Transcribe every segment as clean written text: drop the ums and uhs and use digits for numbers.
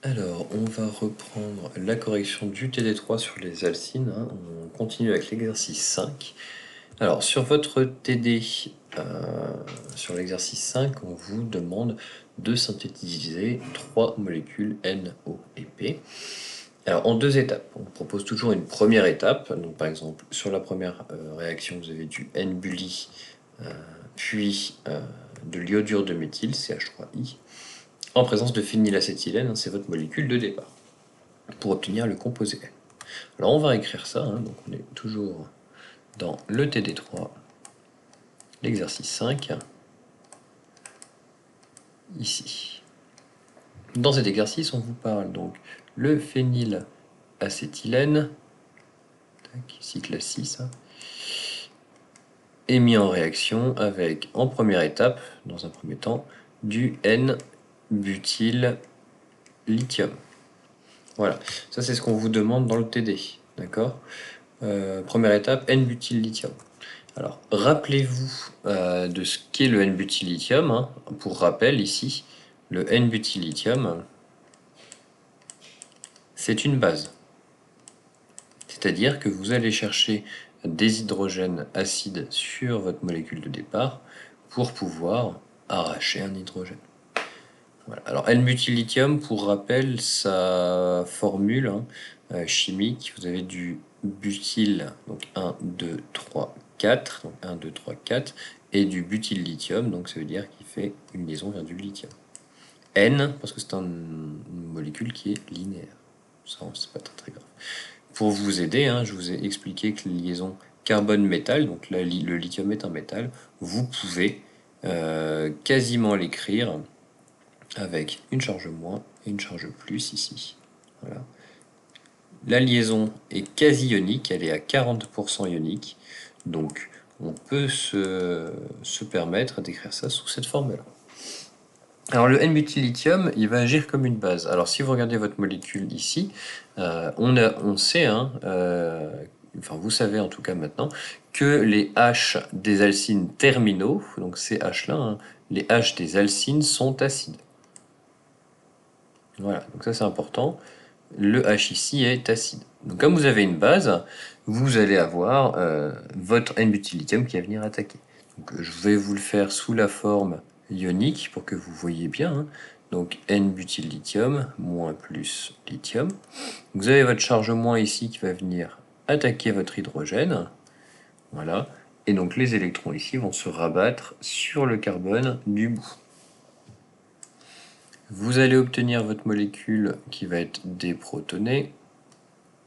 Alors, on va reprendre la correction du TD3 sur les alcynes, hein. On continue avec l'exercice 5. Alors, sur votre TD, sur l'exercice 5, on vous demande de synthétiser 3 molécules N, O et P. Alors, en 2 étapes. On propose toujours une première étape. Donc, par exemple, sur la première réaction, vous avez du N-bully, puis de l'iodure de méthyle, CH3I, en présence de phénylacétylène, c'est votre molécule de départ, pour obtenir le composé N. Alors on va écrire ça, donc on est toujours dans le TD3, l'exercice 5, ici. Dans cet exercice, on vous parle donc le phénylacétylène, cycle 6, est mis en réaction avec, en première étape, dans un premier temps, du N-butyl-lithium. Voilà, ça c'est ce qu'on vous demande dans le TD, d'accord. Première étape, N-butyl-lithium. Alors, rappelez-vous de ce qu'est le N-butyl-lithium, hein. Pour rappel, ici, le N-butyl-lithium, c'est une base. C'est-à-dire que vous allez chercher des hydrogènes acides sur votre molécule de départ pour pouvoir arracher un hydrogène. Voilà. Alors, N-butyl-lithium, pour rappel, sa formule chimique, vous avez du butyl, donc 1, 2, 3, 4, donc 1, 2, 3, 4, et du butyl-lithium, donc ça veut dire qu'il fait une liaison vers du lithium. N, parce que c'est une molécule qui est linéaire. Ça, c'est pas très grave. Pour vous aider, je vous ai expliqué que la liaison carbone-métal, donc là, le lithium est un métal, vous pouvez quasiment l'écrire avec une charge moins et une charge plus ici. Voilà. La liaison est quasi ionique, elle est à 40% ionique, donc on peut se permettre d'écrire ça sous cette forme-là. Alors le N-butyl-lithium, il va agir comme une base. Alors si vous regardez votre molécule ici, on sait, enfin vous savez en tout cas maintenant, que les H des alcynes terminaux, donc ces H là, les H des alcynes sont acides. Voilà, donc ça c'est important. Le H ici est acide. Donc comme vous avez une base, vous allez avoir votre N-butyl-lithium qui va venir attaquer. Donc je vais vous le faire sous la forme ionique pour que vous voyez bien. Donc N-butyl-lithium moins plus lithium. Vous avez votre charge moins ici qui va venir attaquer votre hydrogène. Voilà. Et donc les électrons ici vont se rabattre sur le carbone du bout. Vous allez obtenir votre molécule qui va être déprotonée.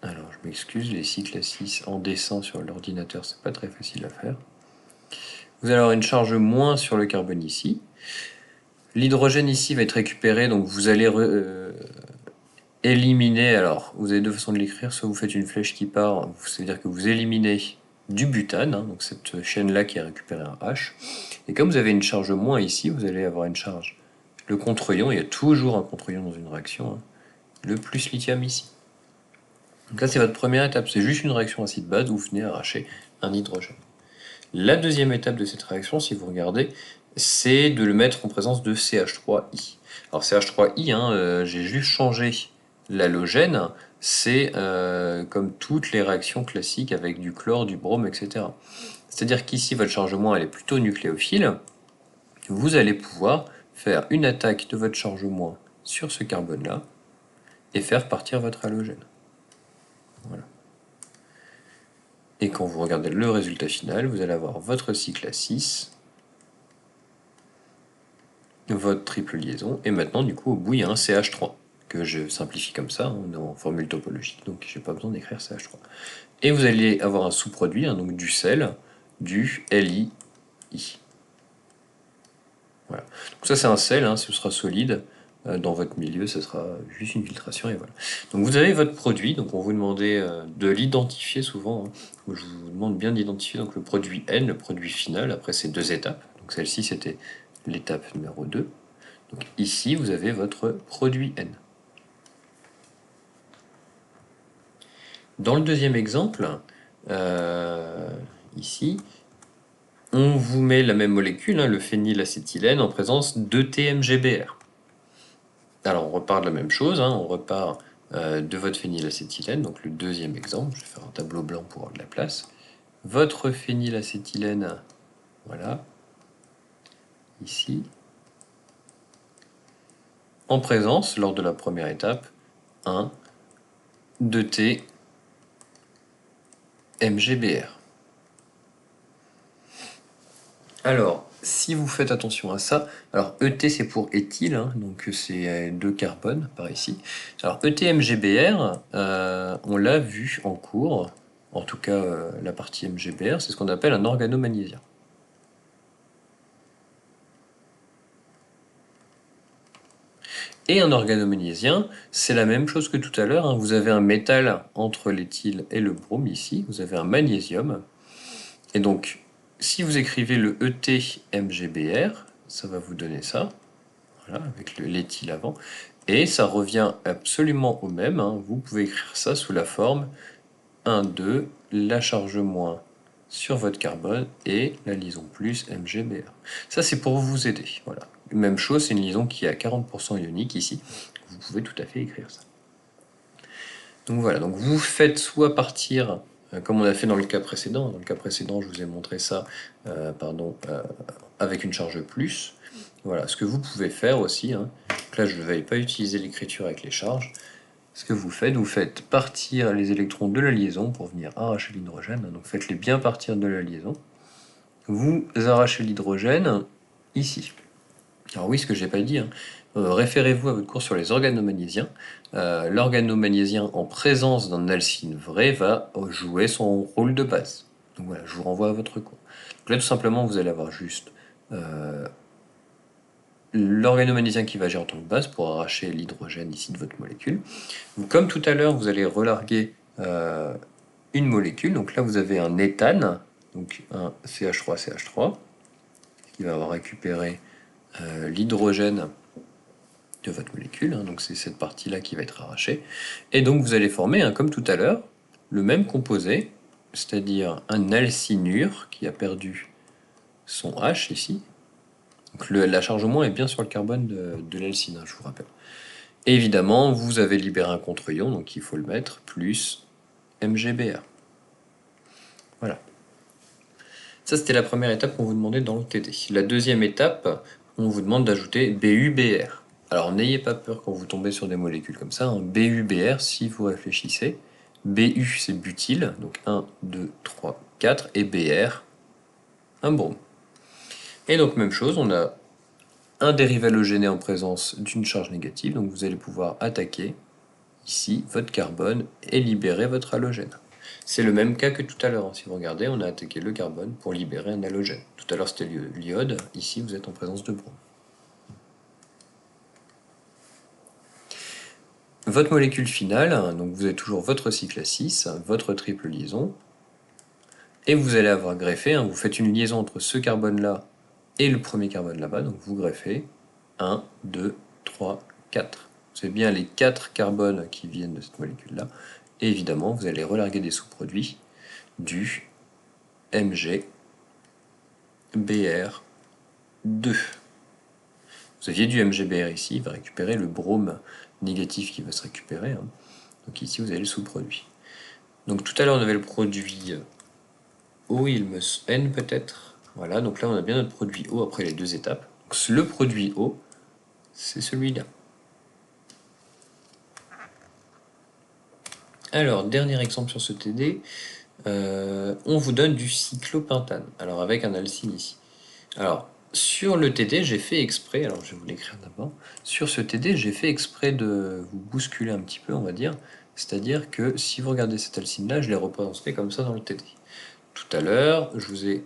Alors je m'excuse, les cycles 6 en dessin sur l'ordinateur, c'est pas très facile à faire. Vous allez avoir une charge moins sur le carbone ici. L'hydrogène ici va être récupéré, donc vous allez éliminer, alors vous avez deux façons de l'écrire, soit vous faites une flèche qui part, c'est-à-dire que vous éliminez du butane, donc cette chaîne-là qui a récupéré un H. Et comme vous avez une charge moins ici, vous allez avoir une charge. Le contre-ion, il y a toujours un contre-ion dans une réaction, le plus lithium ici. Donc là, c'est votre première étape, c'est juste une réaction acide-base où vous venez arracher un hydrogène. La deuxième étape de cette réaction, si vous regardez, c'est de le mettre en présence de CH3I. Alors CH3I, j'ai juste changé l'halogène, c'est comme toutes les réactions classiques avec du chlore, du brome, etc. C'est-à-dire qu'ici, votre charge moins, elle est plutôt nucléophile. Vous allez pouvoir faire une attaque de votre charge moins sur ce carbone-là et faire partir votre halogène. Voilà. Et quand vous regardez le résultat final, vous allez avoir votre cycle à 6, votre triple liaison, et maintenant, du coup, au bout, il y a un CH3, que je simplifie comme ça, on est en formule topologique, donc je n'ai pas besoin d'écrire CH3. Et vous allez avoir un sous-produit, donc du sel, du LiI. Voilà. Donc ça, c'est un sel, ce sera solide. Dans votre milieu, ce sera juste une filtration, et voilà. Donc vous avez votre produit, donc on vous demandait de l'identifier souvent. Je vous demande bien d'identifier donc le produit N, le produit final, après ces deux étapes. Donc celle-ci, c'était l'étape numéro 2. Donc ici, vous avez votre produit N. Dans le deuxième exemple, ici, on vous met la même molécule, le phénylacétylène, en présence de TMGBr. Alors on repart de la même chose, hein, on repart de votre phénylacétylène, donc le deuxième exemple, je vais faire un tableau blanc pour avoir de la place. Votre phénylacétylène, voilà, ici, en présence, lors de la première étape, 1 2T MGBR. Alors, si vous faites attention à ça, alors ET c'est pour éthyle, hein, donc c'est 2 carbones par ici. Alors ET-MGBR, on l'a vu en cours, en tout cas la partie MGBR, c'est ce qu'on appelle un organomagnésium. Et un organomagnésien, c'est la même chose que tout à l'heure, hein. Vous avez un métal entre l'éthyle et le brome ici, vous avez un magnésium. Et donc, si vous écrivez le ET-MGBR, ça va vous donner ça, voilà, avec l'éthyle avant. Et ça revient absolument au même, hein. Vous pouvez écrire ça sous la forme 1, 2, la charge moins sur votre carbone et la liaison plus MGBR. Ça, c'est pour vous aider. Voilà. Même chose, c'est une liaison qui est à 40% ionique ici. Vous pouvez tout à fait écrire ça. Donc voilà, donc vous faites soit partir, comme on a fait dans le cas précédent. Dans le cas précédent, je vous ai montré ça avec une charge plus. Voilà, ce que vous pouvez faire aussi, hein. Donc là, je ne vais pas utiliser l'écriture avec les charges. Ce que vous faites partir les électrons de la liaison pour venir arracher l'hydrogène. Donc faites-les bien partir de la liaison. Vous arrachez l'hydrogène ici. Alors oui, ce que j'ai pas dit, hein, référez-vous à votre cours sur les organomagnésiens. L'organomagnésien en présence d'un alcyne vrai va jouer son rôle de base. Donc voilà, je vous renvoie à votre cours. Donc là, tout simplement, vous allez avoir juste l'organomagnésiens qui va agir en tant que base pour arracher l'hydrogène ici de votre molécule. Comme tout à l'heure, vous allez relarguer une molécule. Donc là, vous avez un éthane, donc un CH3CH3, qui va avoir récupéré l'hydrogène de votre molécule. Hein, donc c'est cette partie-là qui va être arrachée. Et donc vous allez former, hein, comme tout à l'heure, le même composé, c'est-à-dire un alcynure qui a perdu son H ici. Donc la charge au moins est bien sur le carbone de l'alcyne, hein, je vous rappelle. Et évidemment, vous avez libéré un contre-ion, donc il faut le mettre, plus MGBR. Voilà. Ça, c'était la première étape qu'on vous demandait dans le TD. La deuxième étape, on vous demande d'ajouter BUBR. Alors, n'ayez pas peur quand vous tombez sur des molécules comme ça. Hein. BUBR, si vous réfléchissez, BU, c'est butyl, donc 1, 2, 3, 4, et BR, un brome. Et donc, même chose, on a un dérivé halogéné en présence d'une charge négative, donc vous allez pouvoir attaquer ici votre carbone et libérer votre halogène. C'est le même cas que tout à l'heure, hein. Si vous regardez, on a attaqué le carbone pour libérer un halogène. Tout à l'heure c'était l'iode, ici vous êtes en présence de brome. Votre molécule finale, hein, donc vous avez toujours votre cycle à 6, votre triple liaison, et vous allez avoir greffé, hein, vous faites une liaison entre ce carbone-là et le premier carbone là-bas, donc vous greffez 1, 2, 3, 4. C'est bien les 4 carbones qui viennent de cette molécule-là. Et évidemment, vous allez relarguer des sous-produits du MgBr2. Vous aviez du MgBr ici, il va récupérer le brome négatif qui va se récupérer. Hein. Donc ici, vous avez le sous-produit. Donc tout à l'heure, on avait le produit O, N peut-être. Voilà, donc là, on a bien notre produit O après les deux étapes. Donc, le produit O, c'est celui-là. Alors, dernier exemple sur ce TD, on vous donne du cyclopentane, alors avec un alcyne ici. Alors, sur le TD, j'ai fait exprès, alors je vais vous l'écrire d'abord, sur ce TD, j'ai fait exprès de vous bousculer un petit peu, on va dire, c'est-à-dire que si vous regardez cet alcyne-là, je l'ai représenté comme ça dans le TD. Tout à l'heure, je vous ai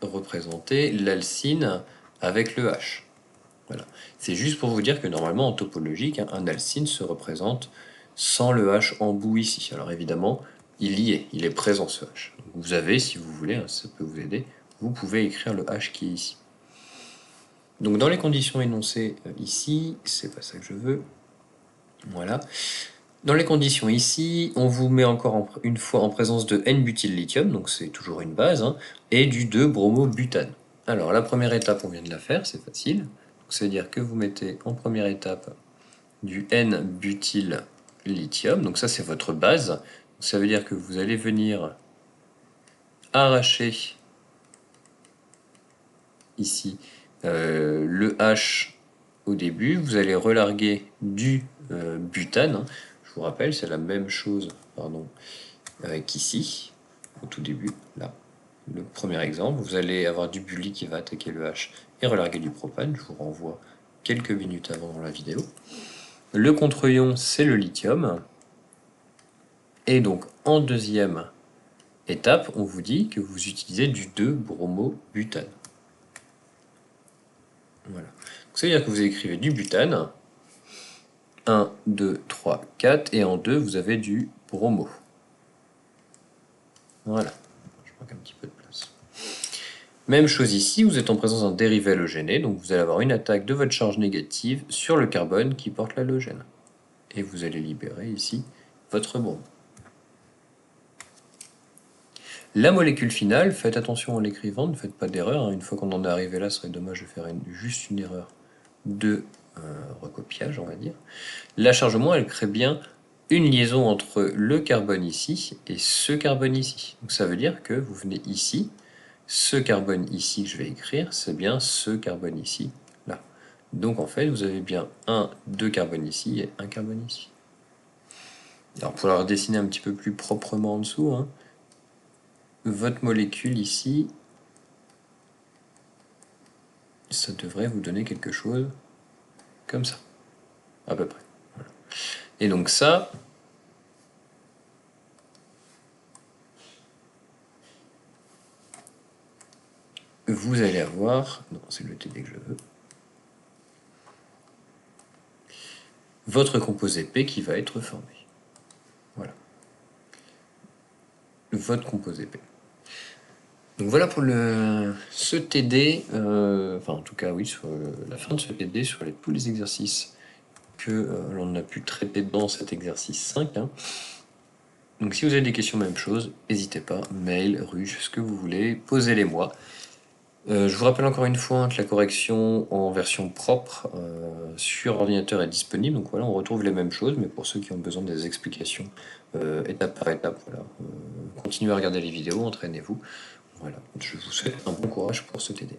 représenté l'alcyne avec le H. Voilà. C'est juste pour vous dire que normalement, en topologique, un alcyne se représente sans le H en bout ici. Alors évidemment, il y est, il est présent ce H. Donc vous avez, si vous voulez, hein, ça peut vous aider, vous pouvez écrire le H qui est ici. Donc dans les conditions énoncées ici, c'est pas ça que je veux, voilà. Dans les conditions ici, on vous met encore une fois en présence de N-butyl-lithium, donc c'est toujours une base, hein, et du 2-bromobutane. Alors la première étape, on vient de la faire, c'est facile. C'est-à-dire que vous mettez en première étape du N-butyl-lithium. Donc ça, c'est votre base. Donc, ça veut dire que vous allez venir arracher ici le H au début. Vous allez relarguer du butane. Hein. Je vous rappelle, c'est la même chose qu'ici, au tout début, là. Le premier exemple, vous allez avoir du bulli qui va attaquer le H et relarguer du propane. Je vous renvoie quelques minutes avant dans la vidéo. Le contre-ion, c'est le lithium. Et donc, en deuxième étape, on vous dit que vous utilisez du 2-bromobutane. Voilà. Ça veut dire que vous écrivez du butane. 1, 2, 3, 4. Et en 2, vous avez du bromo. Voilà. Je manque un petit peu de place. Même chose ici, vous êtes en présence d'un dérivé halogéné, donc vous allez avoir une attaque de votre charge négative sur le carbone qui porte l'halogène. Et vous allez libérer ici votre bromo. La molécule finale, faites attention en l'écrivant, ne faites pas d'erreur. Hein. Une fois qu'on en est arrivé là, ce serait dommage de faire juste une erreur de recopiage, on va dire. La charge moins, elle crée bien une liaison entre le carbone ici et ce carbone ici. Donc ça veut dire que vous venez ici, ce carbone ici que je vais écrire, c'est bien ce carbone ici, là. Donc en fait, vous avez bien deux carbones ici et un carbone ici. Alors pour la redessiner un petit peu plus proprement en dessous, hein, votre molécule ici, ça devrait vous donner quelque chose comme ça, à peu près. Voilà. Et donc ça, vous allez avoir, non c'est le TD que je veux, votre composé P qui va être formé. Voilà. Votre composé P. Donc voilà pour ce TD, enfin en tout cas oui, sur la fin de ce TD, sur tous les exercices que l'on a pu traiter dans cet exercice 5. Hein. Donc si vous avez des questions, même chose, n'hésitez pas, mail, ruche, ce que vous voulez, posez-les-moi. Je vous rappelle encore une fois hein, que la correction en version propre sur ordinateur est disponible. Donc voilà, on retrouve les mêmes choses, mais pour ceux qui ont besoin des explications étape par étape, voilà, continuez à regarder les vidéos, entraînez-vous. Voilà, je vous souhaite un bon courage pour ce TD.